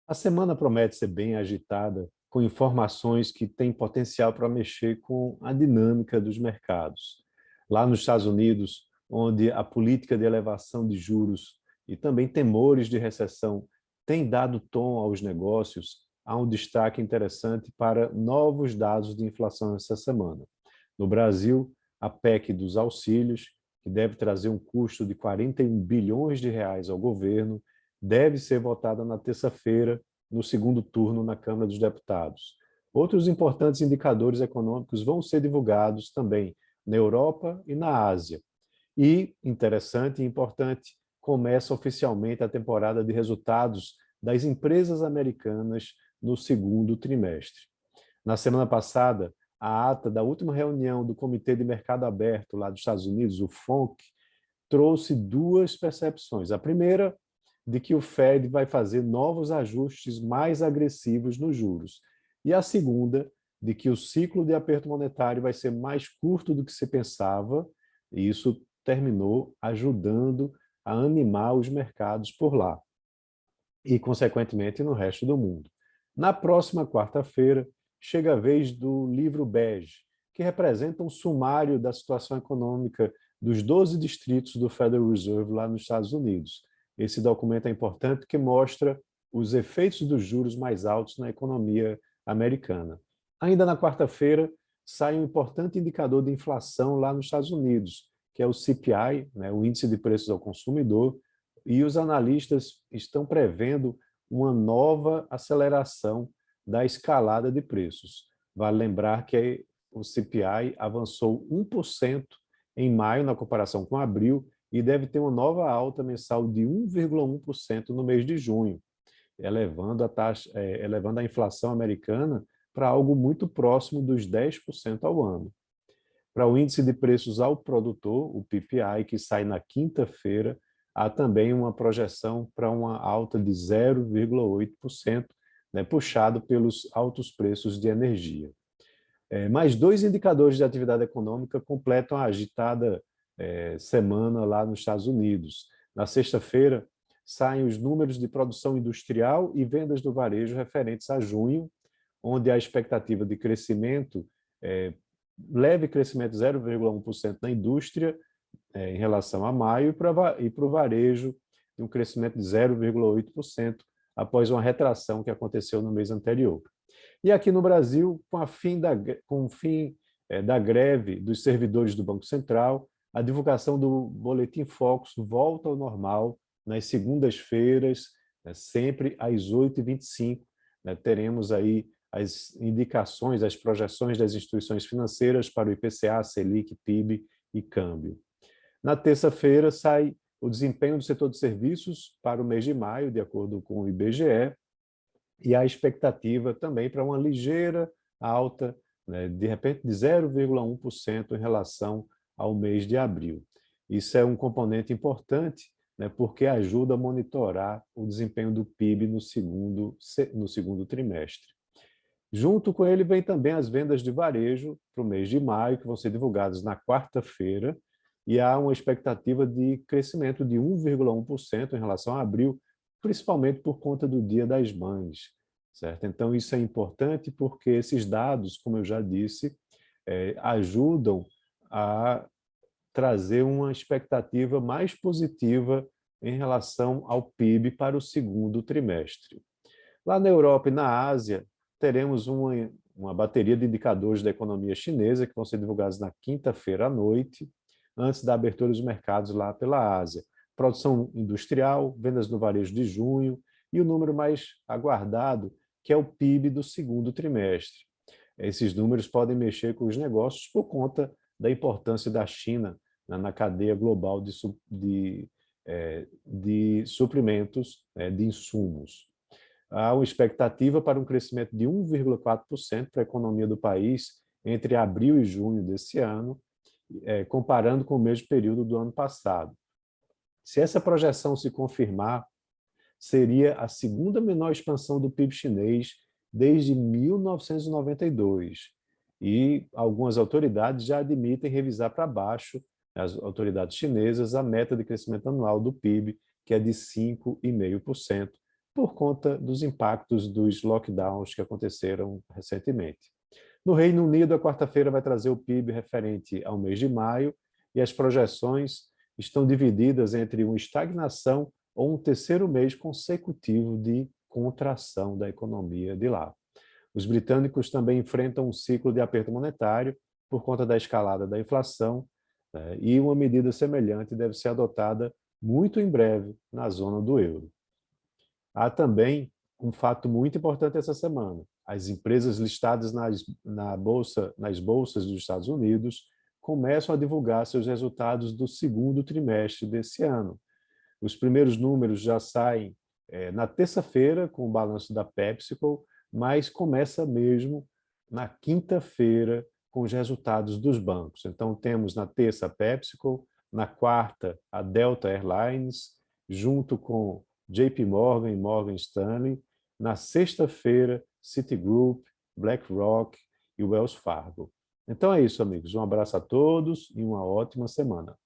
A semana promete ser bem agitada, com informações que têm potencial para mexer com a dinâmica dos mercados. Lá nos Estados Unidos, onde a política de elevação de juros e também temores de recessão têm dado tom aos negócios, há um destaque interessante para novos dados de inflação essa semana. No Brasil, a PEC dos auxílios, que deve trazer um custo de 41 bilhões de reais ao governo, deve ser votada na terça-feira, no segundo turno na Câmara dos Deputados. Outros importantes indicadores econômicos vão ser divulgados também na Europa e na Ásia. E, interessante e importante, começa oficialmente a temporada de resultados das empresas americanas no segundo trimestre. Na semana passada, a ata da última reunião do Comitê de Mercado Aberto lá dos Estados Unidos, o FONC, trouxe duas percepções. A primeira, de que o Fed vai fazer novos ajustes mais agressivos nos juros. E a segunda, de que o ciclo de aperto monetário vai ser mais curto do que se pensava, e isso terminou ajudando a animar os mercados por lá e, consequentemente, no resto do mundo. Na próxima quarta-feira, chega a vez do livro bege, que representa um sumário da situação econômica dos 12 distritos do Federal Reserve lá nos Estados Unidos. Esse documento é importante porque mostra os efeitos dos juros mais altos na economia americana. Ainda na quarta-feira, sai um importante indicador de inflação lá nos Estados Unidos, que é o CPI, né, o Índice de Preços ao Consumidor, e os analistas estão prevendo uma nova aceleração da escalada de preços. Vale lembrar que o CPI avançou 1% em maio, na comparação com abril, e deve ter uma nova alta mensal de 1,1% no mês de junho, elevando a inflação americana para algo muito próximo dos 10% ao ano. Para o índice de preços ao produtor, o PPI, que sai na quinta-feira, há também uma projeção para uma alta de 0,8%, né, puxado pelos altos preços de energia. Mais dois indicadores de atividade econômica completam a agitada semana lá nos Estados Unidos. Na sexta-feira, saem os números de produção industrial e vendas do varejo referentes a junho, onde a expectativa de crescimento, leve crescimento de 0,1% na indústria em relação a maio, e para o varejo, um crescimento de 0,8% após uma retração que aconteceu no mês anterior. E aqui no Brasil, com o fim da greve dos servidores do Banco Central, a divulgação do Boletim Focus volta ao normal nas segundas-feiras, né, sempre às 8h25. Né, teremos aí as indicações, as projeções das instituições financeiras para o IPCA, Selic, PIB e câmbio. Na terça-feira, sai o desempenho do setor de serviços para o mês de maio, de acordo com o IBGE, e a expectativa também para uma ligeira alta, né, de repente de 0,1% em relação ao mês de abril. Isso é um componente importante, né, porque ajuda a monitorar o desempenho do PIB no segundo trimestre. Junto com ele vem também as vendas de varejo para o mês de maio, que vão ser divulgadas na quarta-feira, e há uma expectativa de crescimento de 1,1% em relação a abril, principalmente por conta do Dia das Mães, certo? Então, isso é importante porque esses dados, como eu já disse, ajudam a trazer uma expectativa mais positiva em relação ao PIB para o segundo trimestre. Lá na Europa e na Ásia, teremos uma bateria de indicadores da economia chinesa que vão ser divulgados na quinta-feira à noite, antes da abertura dos mercados lá pela Ásia. Produção industrial, vendas no varejo de junho e o número mais aguardado, que é o PIB do segundo trimestre. Esses números podem mexer com os negócios por conta da importância da China na cadeia global de suprimentos, de insumos. Há uma expectativa para um crescimento de 1,4% para a economia do país entre abril e junho desse ano, comparando com o mesmo período do ano passado. Se essa projeção se confirmar, seria a segunda menor expansão do PIB chinês desde 1992. E algumas autoridades já admitem revisar para baixo, as autoridades chinesas, a meta de crescimento anual do PIB, que é de 5,5%, por conta dos impactos dos lockdowns que aconteceram recentemente. No Reino Unido, a quarta-feira vai trazer o PIB referente ao mês de maio e as projeções estão divididas entre uma estagnação ou um terceiro mês consecutivo de contração da economia de lá. Os britânicos também enfrentam um ciclo de aperto monetário por conta da escalada da inflação, né, e uma medida semelhante deve ser adotada muito em breve na zona do euro. Há também um fato muito importante essa semana. As empresas listadas nas bolsas dos Estados Unidos começam a divulgar seus resultados do segundo trimestre desse ano. Os primeiros números já saem na terça-feira, com o balanço da PepsiCo, mas começa mesmo na quinta-feira, com os resultados dos bancos. Então, temos na terça a PepsiCo, na quarta a Delta Airlines, junto com JP Morgan e Morgan Stanley, na sexta-feira, Citigroup, BlackRock e Wells Fargo. Então é isso, amigos. Um abraço a todos e uma ótima semana.